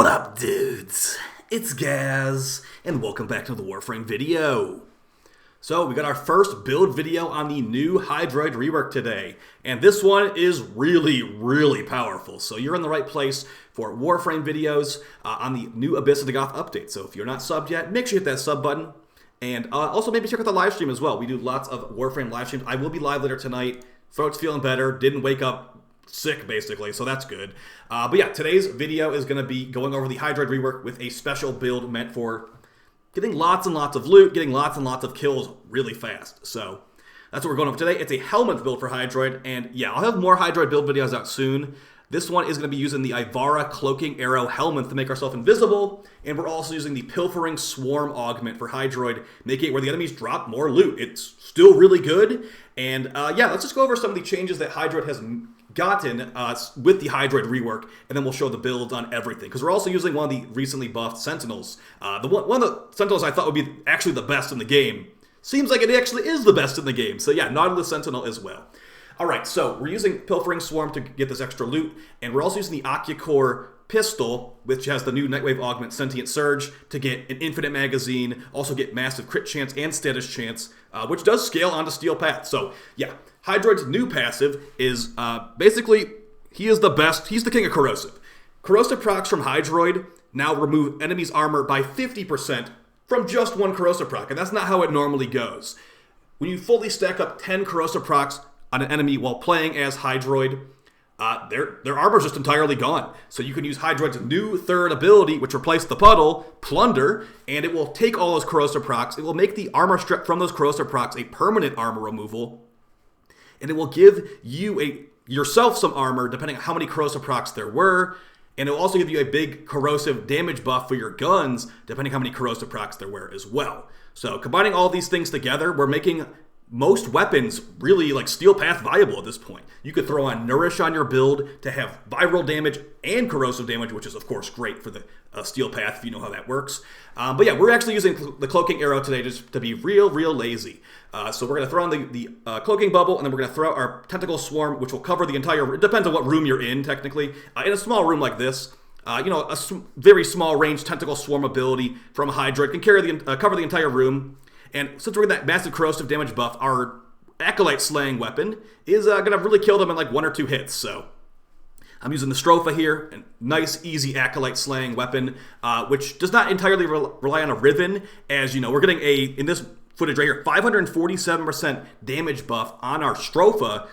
up, dudes? It's Gaz, and welcome back to the Warframe video. So, we got our first build video on the new HYDROID rework today, and this one is really powerful. So you're in the right place for Warframe videos on the new Abyss of Dagath update. So if you're not subbed yet, make sure you hit that sub button. And also maybe check out the live stream as well. We do lots of Warframe live streams. I will be live later tonight. Throat's feeling better. Didn't wake up sick, basically, so that's good. But yeah, today's video is going to be going over the HYDROID rework with a special build meant for getting lots and lots of loot, getting lots and lots of kills really fast. So that's what we're going over today. It's a helmet build for HYDROID, and yeah, I'll have more HYDROID build videos out soon. This one is going to be using the Ivara Cloaking Arrow helmet to make ourselves invisible, and we're also using the Pilfering Swarm augment for HYDROID, making it where the enemies drop more loot. It's still really good, and yeah, let's just go over some of the changes that HYDROID has gotten with the HYDROID rework, and then we'll show the builds on everything, because we're also using one of the recently buffed Sentinels. One of the Sentinels I thought would be actually the best in the game. Seems like it actually is the best in the game, so yeah, Nautilus Sentinel as well. Alright, so we're using Pilfering Swarm to get this extra loot, and we're also using the Occucore pistol, which has the new Nightwave augment Sentient Surge, to get an infinite magazine, also get massive crit chance and status chance, which does scale onto Steel Path. So yeah, HYDROID's new passive is basically, he is the best, he's the king of corrosive. Corrosive procs from HYDROID now remove enemies' armor by 50% from just one corrosive proc, and that's not how it normally goes. When you fully stack up 10 corrosive procs on an enemy while playing as HYDROID, their armor's just entirely gone. So you can use HYDROID's new third ability, which replaced the puddle, Plunder, and it will take all those corrosive procs. It will make the armor strip from those corrosive procs a permanent armor removal, and it will give you yourself some armor depending on how many corrosive procs there were, and it will also give you a big corrosive damage buff for your guns depending on how many corrosive procs there were as well. So combining all these things together, we're making most weapons really like Steel Path viable at this point. You could throw on Nourish on your build to have viral damage and corrosive damage, which is of course great for the Steel Path if you know how that works. But yeah, we're actually using the Cloaking Arrow today just to be real lazy. So we're going to throw on the Cloaking Bubble, and then we're going to throw out our Tentacle Swarm, which will cover the entire, it depends on what room you're in technically. In a small room like this, you know, a very small range Tentacle Swarm ability from HYDROID can cover the entire room. And since we're getting that massive corrosive damage buff, our Acolyte Slaying weapon is going to really kill them in like 1 or 2 hits. So I'm using the Stropha here, a nice, easy Acolyte Slaying weapon, which does not entirely rely on a Riven, as you know, we're getting in this footage right here, 547% damage buff on our Stropha,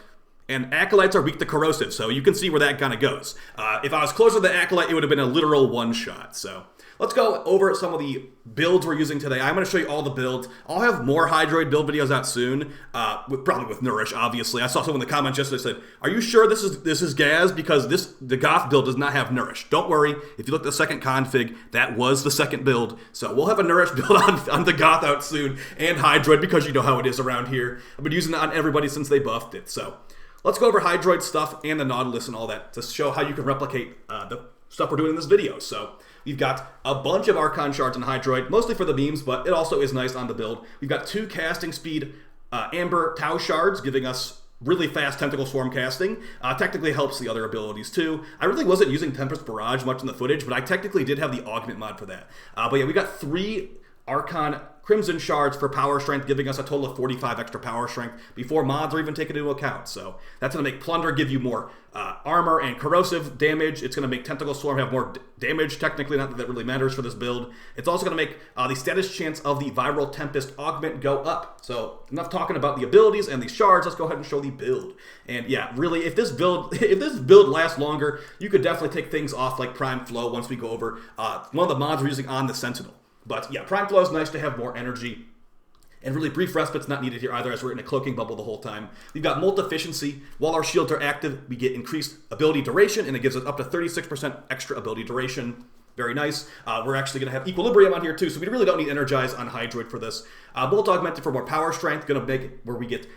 and Acolytes are weak to corrosive, so you can see where that kind of goes. If I was closer to the Acolyte, it would have been a literal one-shot, so let's go over some of the builds we're using today. I'm going to show you all the builds. I'll have more HYDROID build videos out soon, probably with Nourish, obviously. I saw someone in the comments yesterday said, are you sure this is Gaz? Because the Goth build does not have Nourish. Don't worry, if you look at the second config, that was the second build. So we'll have a Nourish build on the Goth out soon, and HYDROID, because you know how it is around here. I've been using it on everybody since they buffed it. So let's go over HYDROID stuff and the Nautilus and all that to show how you can replicate the stuff we're doing in this video. So we've got a bunch of Archon shards in HYDROID, mostly for the beams, but it also is nice on the build. We've got 2 casting speed Amber Tau shards, giving us really fast Tentacle Swarm casting. Technically helps the other abilities too. I really wasn't using Tempest Barrage much in the footage, but I technically did have the Augment mod for that. But yeah, we got 3 Archon Crimson Shards for power strength, giving us a total of 45 extra power strength before mods are even taken into account. So that's going to make Plunder give you more armor and corrosive damage. It's going to make Tentacle Swarm have more damage, technically, not that that really matters for this build. It's also going to make the status chance of the Viral Tempest augment go up. So enough talking about the abilities and the shards, let's go ahead and show the build. And yeah, really, if this build lasts longer, you could definitely take things off like Prime Flow once we go over one of the mods we're using on the Sentinel. But yeah, Prime Flow is nice to have more energy. And really brief respite's not needed here either, as we're in a Cloaking Bubble the whole time. We've got Molt-Efficiency. While our shields are active, we get increased ability duration, and it gives us up to 36% extra ability duration. Very nice. We're actually going to have Equilibrium on here too, so we really don't need Energize on HYDROID for this. Bolt Augmented for more power strength, going to make where we get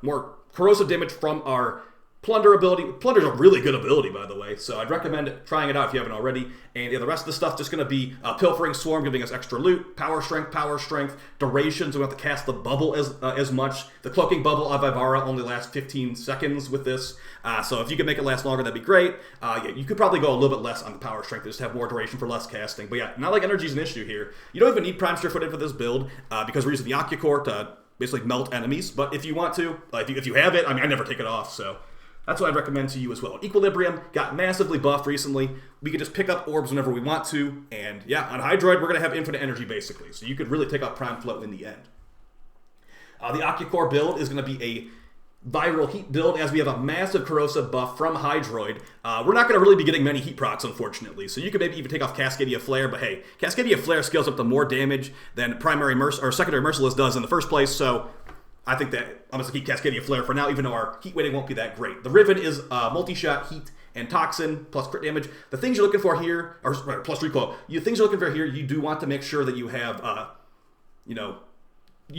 more corrosive damage from our Plunder ability. Plunder's a really good ability, by the way, so I'd recommend trying it out if you haven't already. And yeah, the rest of the stuff just going to be Pilfering Swarm, giving us extra loot, power strength, duration, so we don't have to cast the bubble as much. The Cloaking Bubble of Ivara only lasts 15 seconds with this, so if you could make it last longer, that'd be great. Yeah, you could probably go a little bit less on the power strength, just have more duration for less casting. But yeah, not like energy's an issue here. You don't even need Prime Sure-Footed for this build, because we're using the Occucore to basically melt enemies. But if you want to, if you have it, I mean, I never take it off, so that's what I'd recommend to you as well. Equilibrium got massively buffed recently. We can just pick up orbs whenever we want to. And yeah, on Hydroid, we're going to have infinite energy, basically. So you could really take out Prime Flow in the end. The Occucore build is going to be a viral heat build, as we have a massive corrosive buff from Hydroid. We're not going to really be getting many heat procs, unfortunately. So you could maybe even take off Cascadia Flare. But hey, Cascadia Flare scales up to more damage than secondary Merciless does in the first place. So I think that I'm going to keep Cascadia Flare for now, even though our heat weighting won't be that great. The Riven is multi-shot, heat, and toxin, plus crit damage. The things you're looking for here, or plus recoil, the things you're looking for here, you do want to make sure that you have, you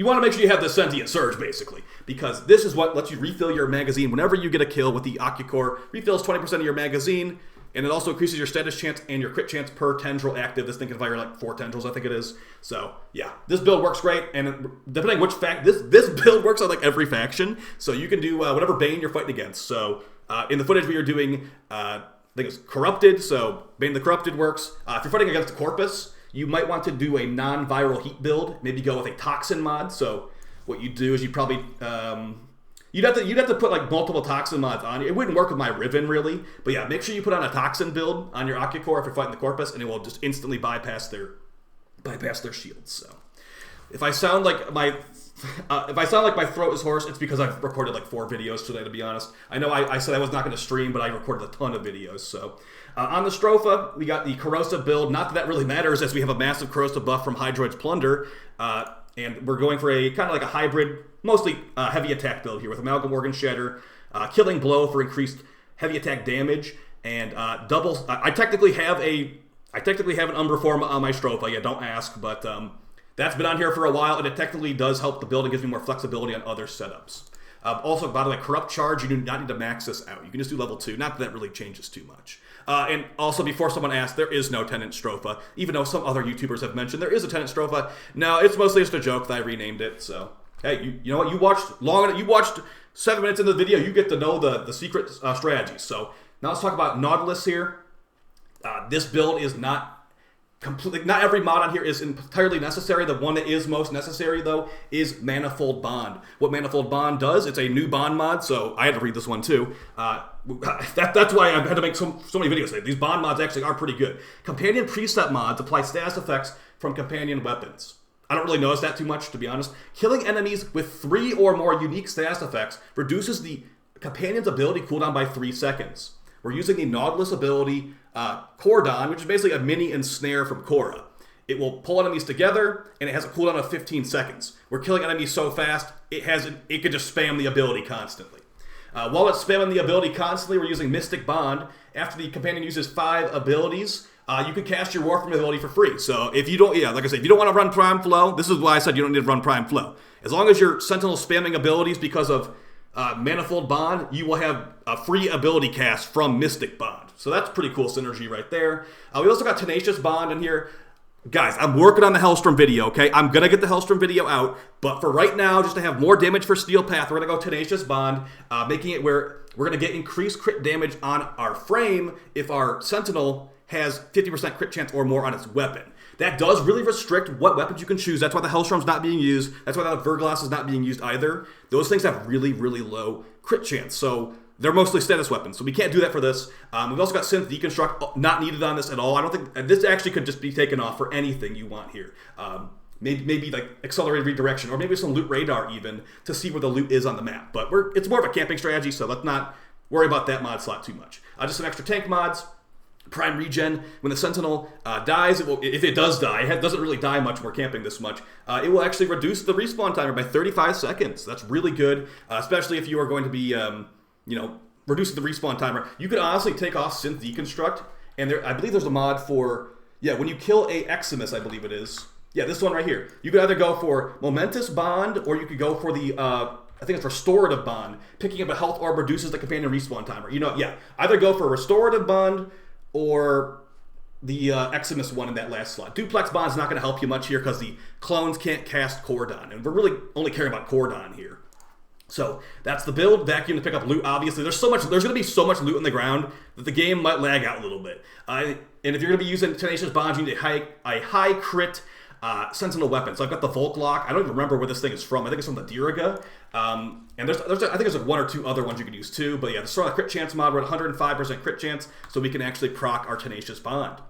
want to make sure you have the Sentient Surge, basically, because this is what lets you refill your magazine whenever you get a kill with the Occucore. Refills 20% of your magazine, and it also increases your status chance and your crit chance per tendril active. This thing can fire like 4 tendrils, I think it is. So yeah, this build works great, and depending which this build works on like every faction. So you can do whatever Bane you're fighting against. So in the footage we are doing, I think it's Corrupted. So Bane the Corrupted works. If you're fighting against a Corpus, you might want to do a non-viral heat build. Maybe go with a Toxin mod. So what you do is you probably You'd have to put like multiple toxin mods on. It wouldn't work with my Riven really, but yeah, make sure you put on a toxin build on your Occucore if you're fighting the Corpus, and it will just instantly bypass their shields. So if I sound like my throat is hoarse, it's because I've recorded like 4 videos today. To be honest, I know I said I was not going to stream, but I recorded a ton of videos. So on the Stropha, we got the corrosive build. Not that really matters, as we have a massive corrosive buff from Hydroid's Plunder. And we're going for a kind of like a hybrid, mostly heavy attack build here with Amalgam Organ Shatter, Killing Blow for increased heavy attack damage, and double. I technically have an Umbra form on my Stropha. Yeah, don't ask, but that's been on here for a while, and it technically does help the build and gives me more flexibility on other setups. Also, by the way, Corrupt Charge, you do not need to max this out. You can just do level 2. Not that that really changes too much. And also, before someone asks, there is no Tenant Stropha, even though some other YouTubers have mentioned there is a Tenant Stropha. No, it's mostly just a joke that I renamed it. So, hey, you know what? You watched 7 minutes into the video. You get to know the secret strategies. So, now let's talk about Nautilus here. This build is not completely, not every mod on here is entirely necessary. The one that is most necessary, though, is Manifold Bond. What Manifold Bond does, it's a new bond mod, so I had to read this one too. That's why I had to make so many videos today. These bond mods actually are pretty good. Companion preset mods apply status effects from companion weapons. I don't really notice that too much, to be honest. Killing enemies with 3 or more unique status effects reduces the companion's ability cooldown by 3 seconds. We're using the Nautilus ability, Cordon, which is basically a mini ensnare from Korra. It will pull enemies together, and it has a cooldown of 15 seconds. We're killing enemies so fast, it could just spam the ability constantly. While it's spamming the ability constantly, we're using Mystic Bond. After the companion uses 5 abilities, you can cast your WARFRAME ability for free. So if you don't, like I said, if you don't want to run Prime Flow, this is why I said you don't need to run Prime Flow. As long as your Sentinel spamming abilities because of Manifold Bond, you will have a free ability cast from Mystic Bond. So that's pretty cool synergy right there. We also got Tenacious Bond in here. Guys, I'm working on the Hellstrom video, okay? I'm going to get the Hellstrom video out, but for right now, just to have more damage for Steel Path, we're going to go Tenacious Bond, making it where we're going to get increased crit damage on our frame if our Sentinel has 50% crit chance or more on its weapon. That does really restrict what weapons you can choose. That's why the Hellstrom's not being used. That's why the Verglass is not being used either. Those things have really, really low crit chance. So they're mostly status weapons. So we can't do that for this. We've also got Synth Deconstruct, not needed on this at all. I don't think, this actually could just be taken off for anything you want here. Maybe like Accelerated Redirection, or maybe some Loot Radar even, to see where the loot is on the map. But it's more of a camping strategy, so let's not worry about that mod slot too much. Just some extra tank mods. Prime Regen, when the Sentinel dies, if it does die, it doesn't really die much when we're camping this much, it will actually reduce the respawn timer by 35 seconds. That's really good, especially if you are going to be, reducing the respawn timer. You could honestly take off Synth Deconstruct, and I believe there's a mod for, when you kill a Eximus, I believe it is. Yeah, this one right here. You could either go for Momentous Bond, or you could go for the I think it's Restorative Bond. Picking up a health orb reduces the companion respawn timer. You know, yeah, either go for Restorative Bond or the Eximus one in that last slot. Duplex Bond's not going to help you much here because the clones can't cast Cordon, and we're really only caring about Cordon here. So that's the build. Vacuum to pick up loot. Obviously, there's going to be so much loot on the ground that the game might lag out a little bit. And if you're going to be using Tenacious Bonds, you need a high crit Sentinel weapon. So I've got the Volk Lock. I don't even remember where this thing is from. I think it's from the Diraga. And I think there's like 1 or 2 other ones you can use too. But yeah, the strong crit chance mod, we're at 105% crit chance, so we can actually proc our Tenacious Bond.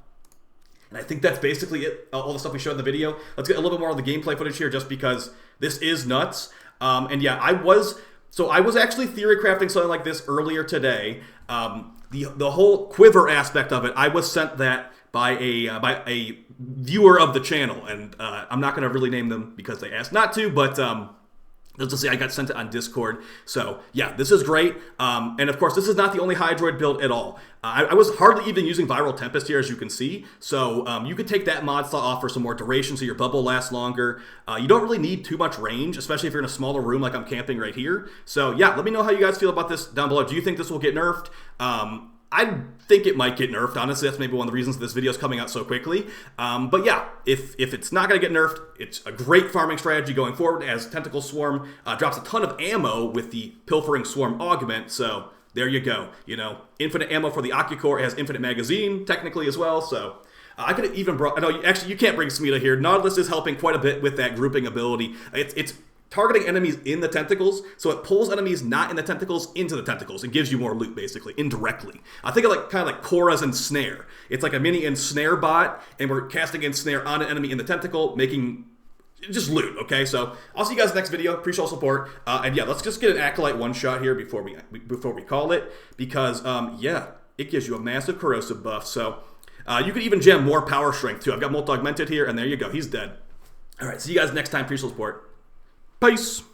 And I think that's basically it. All the stuff we showed in the video. Let's get a little bit more of the gameplay footage here, just because this is nuts. And yeah, I was actually theory crafting something like this earlier today. The whole quiver aspect of it, I was sent that by a viewer of the channel, and I'm not going to really name them because they asked not to, but let's just say I got sent it on Discord. So yeah, this is great. And of course, this is not the only Hydroid build at all. I was hardly even using Viral Tempest here, as you can see. So you could take that mod slot off for some more duration so your bubble lasts longer. You don't really need too much range, especially if you're in a smaller room like I'm camping right here. So yeah, let me know how you guys feel about this down below. Do you think this will get nerfed? I think it might get nerfed, honestly. That's maybe one of the reasons this video is coming out so quickly. But yeah, if it's not going to get nerfed, it's a great farming strategy going forward, as Tentacle Swarm drops a ton of ammo with the Pilfering Swarm augment. So there you go. You know, infinite ammo for the Occucore. It has infinite magazine, technically, as well. So I could have even brought... No, actually, you can't bring Smita here. Nautilus is helping quite a bit with that grouping ability. It's targeting enemies in the tentacles, so it pulls enemies not in the tentacles into the tentacles and gives you more loot, basically, indirectly. I think of kind of like Korra's Ensnare. It's like a mini Ensnare bot, and we're casting Ensnare on an enemy in the tentacle, making just loot, okay? So I'll see you guys next video. Appreciate all support. And yeah, let's just get an Acolyte one-shot here before we call it, because, yeah, it gives you a massive corrosive buff. So you could even gem more power strength, too. I've got Molt Augmented here, and there you go. He's dead. All right, see you guys next time. Appreciate all support. Peace.